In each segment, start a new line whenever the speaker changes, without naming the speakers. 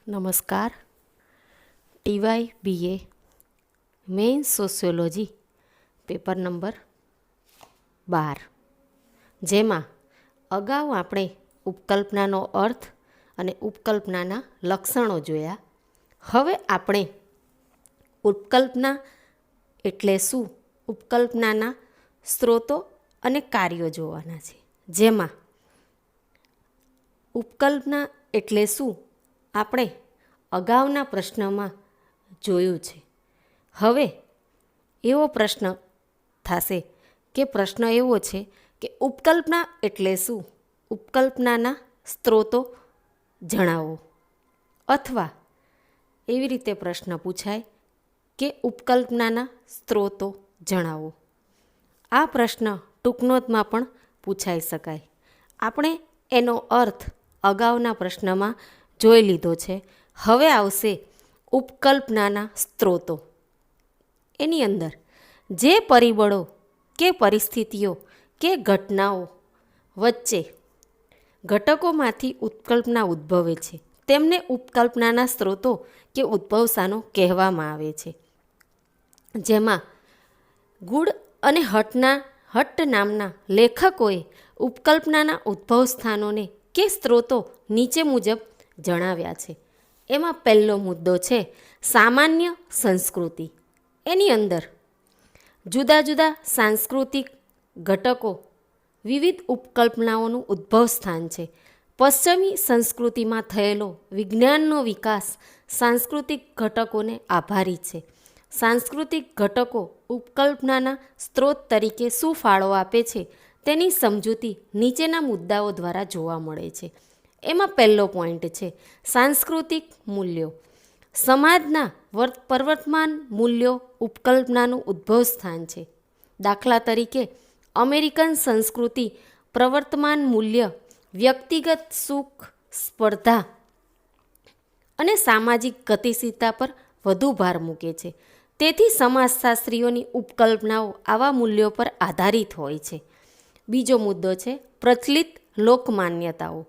નમસ્કાર. TY BA main sociology paper number 12, જેમાં અગાઉ આપણે ઉપકલ્પનાનો અર્થ અને ઉપકલ્પનાના લક્ષણો જોયા. હવે આપણે ઉપકલ્પના એટલે શું, ઉપકલ્પનાના સ્ત્રોતો અને કાર્યો જોવાના છે. જેમાં ઉપકલ્પના એટલે શું આપણે અગાઉના પ્રશ્નમાં જોયું છે. હવે એવો પ્રશ્ન થશે કે પ્રશ્ન એવો છે કે ઉપકલ્પના એટલે શું, ઉપકલ્પનાના સ્ત્રોતો જણાવો. અથવા એવી રીતે પ્રશ્ન પૂછાય કે ઉપકલ્પનાના સ્ત્રોતો જણાવો. આ પ્રશ્ન ટૂંકનોટમાં પણ પૂછાઈ શકાય. આપણે એનો અર્થ અગાઉના પ્રશ્નમાં જોઈ લીધો છે. હવે આવશે ઉપકલ્પનાના સ્ત્રોતો. એની અંદર જે પરિબળો કે પરિસ્થિતિઓ કે ઘટનાઓ વચ્ચે ઘટકોમાંથી ઉપકલ્પના ઉદ્ભવે છે તેમને ઉપકલ્પનાના સ્ત્રોતો કે ઉદ્ભવસ્થાનો કહેવામાં આવે છે. જેમાં ગુડ અને હટ્ટ નામના લેખકોએ ઉપકલ્પનાના ઉદ્ભવ સ્થાનોને કે સ્ત્રોતો નીચે મુજબ જણાવ્યા છે. એમાં પહેલો મુદ્દો છે સામાન્ય સંસ્કૃતિ. એની અંદર જુદા જુદા સાંસ્કૃતિક ઘટકો વિવિધ ઉપકલ્પનાઓનું ઉદ્ભવ સ્થાન છે. પશ્ચિમી સંસ્કૃતિમાં થયેલો વિજ્ઞાનનો વિકાસ સાંસ્કૃતિક ઘટકોને આભારી છે. સાંસ્કૃતિક ઘટકો ઉપકલ્પનાના સ્ત્રોત તરીકે શું ફાળો આપે છે તેની સમજૂતી નીચેના મુદ્દાઓ દ્વારા જોવા મળે છે. એમાં પહેલો પોઈન્ટ છે સાંસ્કૃતિક મૂલ્યો. સમાજના પ્રવર્તમાન મૂલ્યો ઉપકલ્પનાનું ઉદ્ભવ સ્થાન છે. દાખલા તરીકે અમેરિકન સંસ્કૃતિ પ્રવર્તમાન મૂલ્ય વ્યક્તિગત સુખ, સ્પર્ધા અને સામાજિક ગતિશીલતા પર વધુ ભાર મૂકે છે. તેથી સમાજશાસ્ત્રીઓની ઉપકલ્પનાઓ આવા મૂલ્યો પર આધારિત હોય છે. બીજો મુદ્દો છે પ્રચલિત લોકમાન્યતાઓ.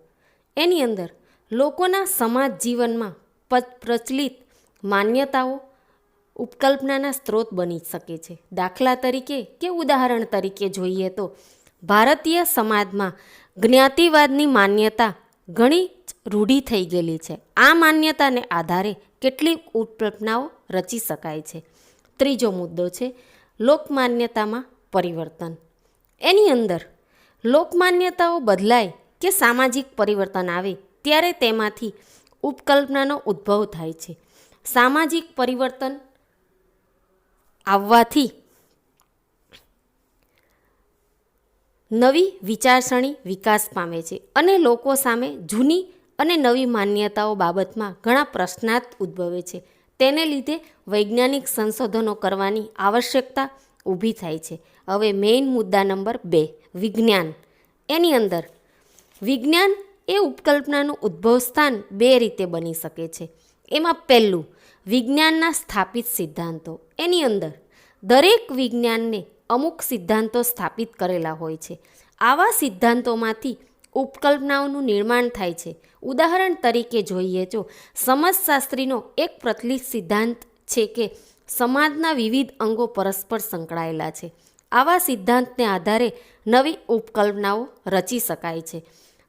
એની અંદર લોકોના સમાજ જીવનમાં પ્રચલિત માન્યતાઓ ઉપકલ્પનાના સ્ત્રોત બની શકે છે. દાખલા તરીકે કે ઉદાહરણ તરીકે જોઈએ તો ભારતીય સમાજમાં જ્ઞાતિવાદની માન્યતા ઘણી રૂઢી થઈ ગયેલી છે. આ માન્યતાને આધારે કેટલીક ઉપકલ્પનાઓ રચી શકાય છે. ત્રીજો મુદ્દો છે લોકમાન્યતામાં પરિવર્તન. એની અંદર લોકમાન્યતાઓ બદલાય કે સામાજિક પરિવર્તન આવે ત્યારે તેમાંથી ઉપકલ્પનાનો ઉદ્ભવ થાય છે. સામાજિક પરિવર્તન આવવાથી નવી વિચારસરણી વિકાસ પામે છે અને લોકો સામે જૂની અને નવી માન્યતાઓ બાબતમાં ઘણા પ્રશ્નાર્થ ઉદ્ભવે છે. તેને લીધે વૈજ્ઞાનિક સંશોધનો કરવાની આવશ્યકતા ઊભી થાય છે. હવે મેઇન મુદ્દા નંબર 2, વિજ્ઞાન. એની અંદર વિજ્ઞાન એ ઉપકલ્પનાનું ઉદ્ભવ સ્થાન 2 રીતે બની શકે છે. એમાં પહેલું વિજ્ઞાનના સ્થાપિત સિદ્ધાંતો. એની અંદર દરેક વિજ્ઞાનને અમુક સિદ્ધાંતો સ્થાપિત કરેલા હોય છે. આવા સિદ્ધાંતોમાંથી ઉપકલ્પનાઓનું નિર્માણ થાય છે. ઉદાહરણ તરીકે જોઈએ તો સમાજશાસ્ત્રીનો એક પ્રચલિત સિદ્ધાંત છે કે સમાજના વિવિધ અંગો પરસ્પર સંકળાયેલા છે. આવા સિદ્ધાંતને આધારે નવી ઉપકલ્પનાઓ રચી શકાય છે.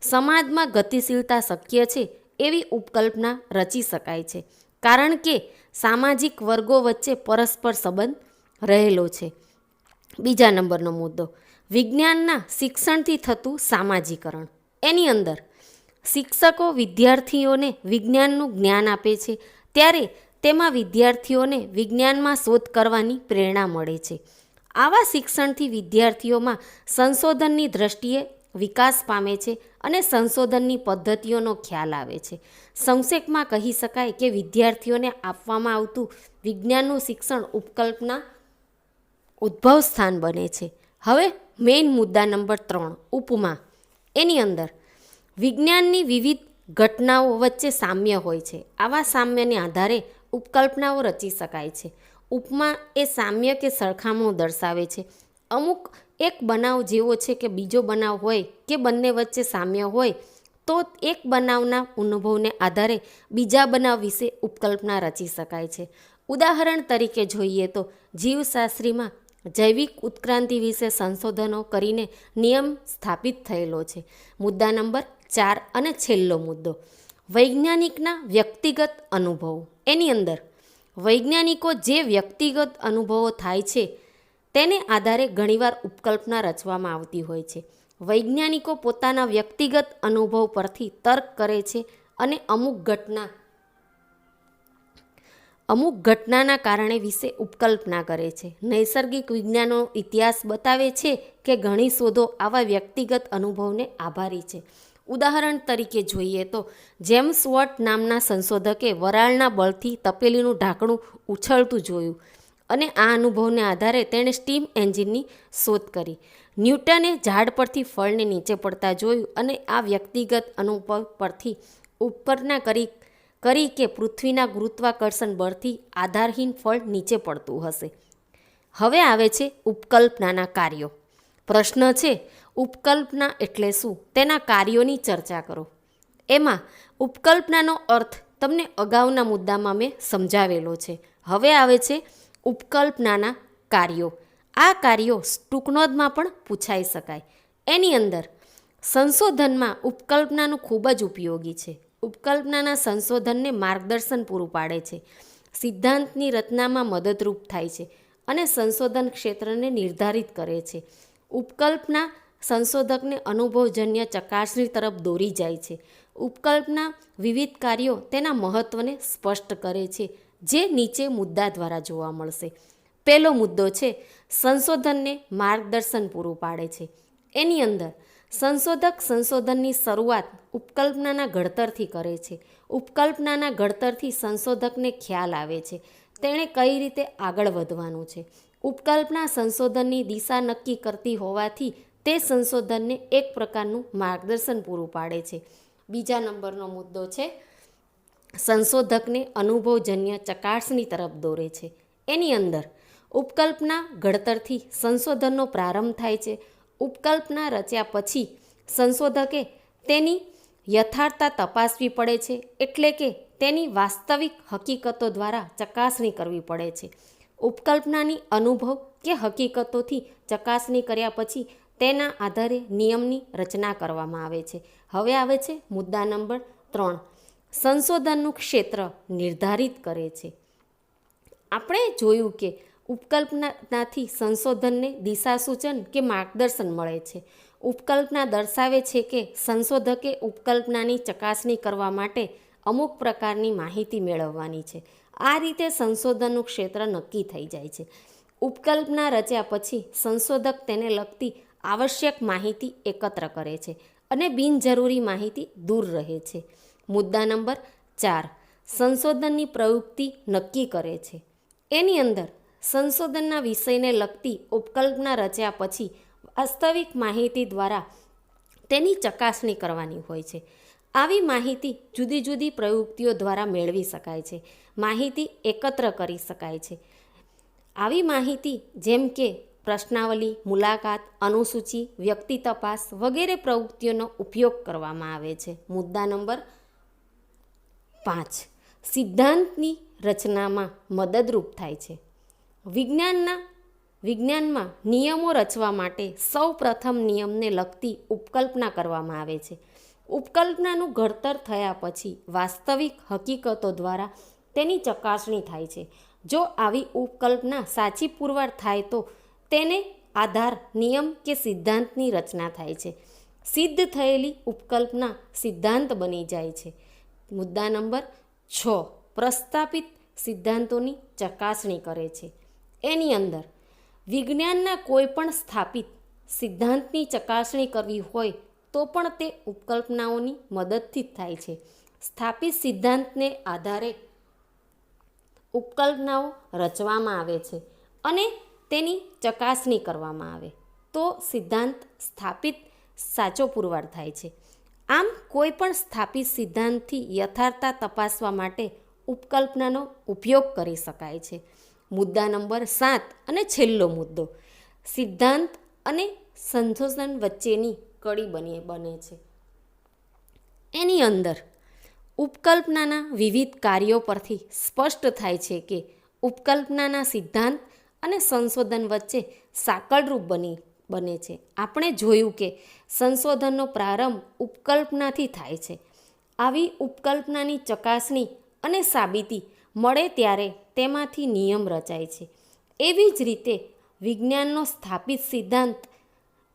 સમાજમાં ગતિશીલતા શક્ય છે એવી ઉપકલ્પના રચી શકાય છે, કારણ કે સામાજિક વર્ગો વચ્ચે પરસ્પર સંબંધ રહેલો છે. બીજા નંબરનો મુદ્દો વિજ્ઞાનના શિક્ષણથી થતું સામાજિકરણ. એની અંદર શિક્ષકો વિદ્યાર્થીઓને વિજ્ઞાનનું જ્ઞાન આપે છે ત્યારે તેમાં વિદ્યાર્થીઓને વિજ્ઞાનમાં શોધ કરવાની પ્રેરણા મળે છે. આવા શિક્ષણથી વિદ્યાર્થીઓમાં સંશોધનની દ્રષ્ટિએ વિકાસ પામે છે અને સંશોધનની પદ્ધતિઓનો ખ્યાલ આવે છે. સંક્ષેપમાં કહી શકાય કે વિદ્યાર્થીઓને આપવામાં આવતું વિજ્ઞાનનું શિક્ષણ ઉપકલ્પના ઉદ્ભવ સ્થાન બને છે. હવે મેઇન મુદ્દા નંબર 3, ઉપમા. એની અંદર વિજ્ઞાનની વિવિધ ઘટનાઓ વચ્ચે સામ્ય હોય છે. આવા સામ્યને આધારે ઉપકલ્પનાઓ રચી શકાય છે. ઉપમા એ સામ્ય કે સરખામણું દર્શાવે છે. અમુક એક બનાવ જેવો છે કે બીજો બનાવ હોય કે બંને વચ્ચે સામ્ય હોય તો એક બનાવના અનુભવને આધારે બીજા બનાવ વિશે ઉપકલ્પના રચી શકાય છે. ઉદાહરણ તરીકે જોઈએ તો જીવશાસ્ત્રીમાં જૈવિક ઉત્ક્રાંતિ વિશે સંશોધનો કરીને નિયમ સ્થાપિત થયેલો છે. મુદ્દા નંબર 4 અને છેલ્લો મુદ્દો, વૈજ્ઞાનિકના વ્યક્તિગત અનુભવો. એની અંદર વૈજ્ઞાનિકો જે વ્યક્તિગત અનુભવો થાય છે તેને આધારે ઘણીવાર ઉપકલ્પના રચવામાં આવતી હોય છે. વૈજ્ઞાનિકો પોતાના વ્યક્તિગત અનુભવ પરથી તર્ક કરે છે અને અમુક ઘટનાના કારણે વિશે ઉપકલ્પના કરે છે. નૈસર્ગિક વિજ્ઞાનનો ઇતિહાસ બતાવે છે કે ઘણી શોધો આવા વ્યક્તિગત અનુભવને આભારી છે. ઉદાહરણ તરીકે જોઈએ તો જેમ્સ વોટ નામના સંશોધકે વરાળના બળથી તપેલીનું ઢાંકણું ઉછળતું જોયું અને આ અનુભવને આધારે તેણે સ્ટીમ એન્જિનની શોધ કરી. ન્યૂટને ઝાડ પરથી ફળને નીચે પડતા જોયું અને આ વ્યક્તિગત અનુભવ પરથી ઉપરના કરી કે પૃથ્વીના ગુરુત્વાકર્ષણ બળથી આધારહીન ફળ નીચે પડતું હશે. હવે આવે છે ઉપકલ્પનાના કાર્યો. પ્રશ્ન છે, ઉપકલ્પના એટલે શું? તેના કાર્યોની ચર્ચા કરો. એમાં ઉપકલ્પનાનો અર્થ તમને અગાઉના મુદ્દામાં મેં સમજાવેલો છે. હવે આવે છે ઉપકલ્પનાના કાર્યો. આ કાર્યો ટૂંકનોંધમાં પણ પૂછાઈ શકાય. એની અંદર સંશોધનમાં ઉપકલ્પનાનું ખૂબ જ ઉપયોગી છે. ઉપકલ્પનાના સંશોધનને માર્ગદર્શન પૂરું પાડે છે, સિદ્ધાંતની રચનામાં મદદરૂપ થાય છે અને સંશોધન ક્ષેત્રને નિર્ધારિત કરે છે. ઉપકલ્પના સંશોધકને અનુભવજન્ય ચકાસણી તરફ દોરી જાય છે. ઉપકલ્પના વિવિધ કાર્યો તેના મહત્ત્વને સ્પષ્ટ કરે છે, જે નીચે મુદ્દા દ્વારા જોવા મળશે. પહેલો મુદ્દો છે સંશોધનને માર્ગદર્શન પૂરું પાડે છે. એની અંદર સંશોધક સંશોધનની શરૂઆત ઉપકલ્પનાના ઘડતરથી કરે છે. ઉપકલ્પનાના ઘડતરથી સંશોધકને ખ્યાલ આવે છે તેણે કઈ રીતે આગળ વધવાનું છે. ઉપકલ્પના સંશોધનની દિશા નક્કી કરતી હોવાથી તે સંશોધનને એક પ્રકારનું માર્ગદર્શન પૂરું પાડે છે. બીજા નંબરનો મુદ્દો છે સંશોધકને અનુભવજન્ય ચકાસણી તરફ દોરે છે. એની અંદર ઉપકલ્પના ઘડતરથી સંશોધનનો પ્રારંભ થાય છે. ઉપકલ્પના રચ્યા પછી સંશોધકે તેની યથાર્થતા તપાસવી પડે છે, એટલે કે તેની વાસ્તવિક હકીકતો દ્વારા ચકાસણી કરવી પડે છે. ઉપકલ્પનાની અનુભવ કે હકીકતોથી ચકાસણી કર્યા પછી તેના આધારે નિયમની રચના કરવામાં આવે છે. હવે આવે છે મુદ્દા નંબર 3, સંશોધનનું ક્ષેત્ર નિર્ધારિત કરે છે. આપણે જોયું કે ઉપકલ્પનાથી સંશોધનને દિશાસૂચન કે માર્ગદર્શન મળે છે. ઉપકલ્પના દર્શાવે છે કે સંશોધકે ઉપકલ્પનાની ચકાસણી કરવા માટે અમુક પ્રકારની માહિતી મેળવવાની છે. આ રીતે સંશોધનનું ક્ષેત્ર નક્કી થઈ જાય છે. ઉપકલ્પના રચ્યા પછી સંશોધક તેને લગતી આવશ્યક માહિતી એકત્ર કરે છે અને બિનજરૂરી માહિતી દૂર રહે છે. મુદ્દા નંબર 4, સંશોધનની પ્રવૃત્તિ નક્કી કરે છે. એની અંદર સંશોધનના વિષયને લગતી ઉપકલ્પના રચ્યા પછી વાસ્તવિક માહિતી દ્વારા તેની ચકાસણી કરવાની હોય છે. આવી માહિતી જુદી જુદી પ્રવૃત્તિઓ દ્વારા મેળવી શકાય છે. માહિતી એકત્ર કરી શકાય છે. આવી માહિતી જેમ કે પ્રશ્નાવલી, મુલાકાત, અનુસૂચિ, વ્યક્તિ તપાસ વગેરે પ્રવૃત્તિઓનો ઉપયોગ કરવામાં આવે છે. મુદ્દા નંબર 5, સિદ્ધાંતની રચનામાં મદદરૂપ થાય છે. વિજ્ઞાનમાં નિયમો રચવા માટે સૌ પ્રથમ નિયમને લગતી ઉપકલ્પના કરવામાં આવે છે. ઉપકલ્પનાનું ઘડતર થયા પછી વાસ્તવિક હકીકતો દ્વારા તેની ચકાસણી થાય છે. જો આવી ઉપકલ્પના સાચી પુરવાર થાય તો તેને આધાર નિયમ કે સિદ્ધાંતની રચના થાય છે. સિદ્ધ થયેલી ઉપકલ્પના સિદ્ધાંત બની જાય છે. મુદ્દા નંબર 6, પ્રસ્થાપિત સિદ્ધાંતોની ચકાસણી કરે છે. એની અંદર વિજ્ઞાનના કોઈ પણ સ્થાપિત સિદ્ધાંતની ચકાસણી કરવી હોય તો પણ તે ઉપકલ્પનાઓની મદદથી જ થાય છે. સ્થાપિત સિદ્ધાંતને આધારે ઉપકલ્પનાઓ રચવામાં આવે છે અને તેની ચકાસણી કરવામાં આવે તો સિદ્ધાંત સ્થાપિત સાચો પુરવાર થાય છે. આમ કોઈ પણ સ્થાપિત સિદ્ધાંતથી યથાર્થતા તપાસવા માટે ઉપકલ્પનાનો ઉપયોગ કરી શકાય છે. મુદ્દા નંબર 7 અને છેલ્લો મુદ્દો, સિદ્ધાંત અને સંશોધન વચ્ચેની કડી બને છે. એની અંદર ઉપકલ્પનાના વિવિધ કાર્યો પરથી સ્પષ્ટ થાય છે કે ઉપકલ્પનાના સિદ્ધાંત અને સંશોધન વચ્ચે સાંકળરૂપ બને છે. આપણે જોયું કે સંશોધનનો પ્રારંભ ઉપકલ્પનાથી થાય છે. આવી ઉપકલ્પનાની ચકાસણી અને સાબિતી મળે ત્યારે તેમાંથી નિયમ રચાય છે. એવી જ રીતે વિજ્ઞાનનો સ્થાપિત સિદ્ધાંત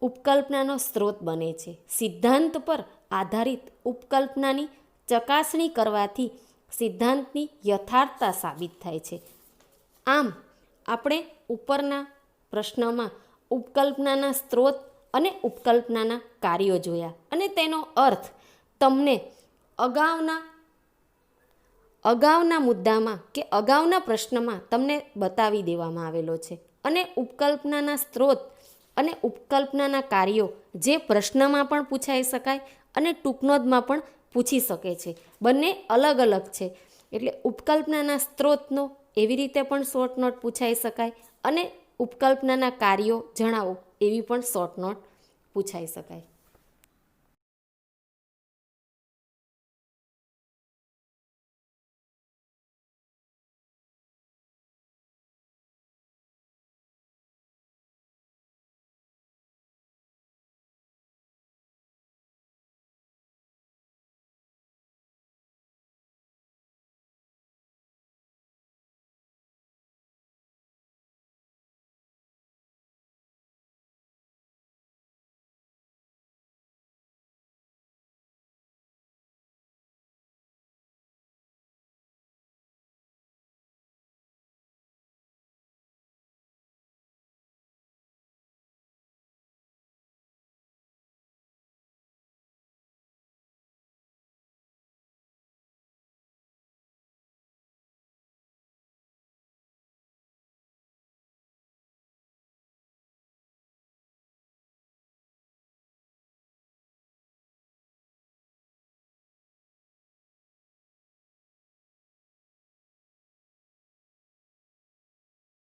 ઉપકલ્પનાનો સ્ત્રોત બને છે. સિદ્ધાંત પર આધારિત ઉપકલ્પનાની ચકાસણી કરવાથી સિદ્ધાંતની યથાર્થતા સાબિત થાય છે. આમ આપણે ઉપરના પ્રશ્નમાં ઉપકલ્પનાના સ્ત્રોત અને ઉપકલ્પનાના કાર્યો જોયા અને તેનો અર્થ તમને અગાઉના મુદ્દામાં કે અગાઉના પ્રશ્નમાં તમને બતાવી દેવામાં આવેલો છે. અને ઉપકલ્પનાના સ્ત્રોત અને ઉપકલ્પનાના કાર્યો જે પ્રશ્નમાં પણ પૂછાઈ શકાય અને ટૂંકનોટમાં પણ પૂછી શકે છે. બંને અલગ અલગ છે. એટલે ઉપકલ્પનાના સ્ત્રોતનો એવી રીતે પણ શોર્ટ નોટ પૂછાઈ શકાય અને ઉપકલ્પનાના કાર્યો જણાવો એવી પણ શોર્ટ નોટ પૂછાઈ શકાય.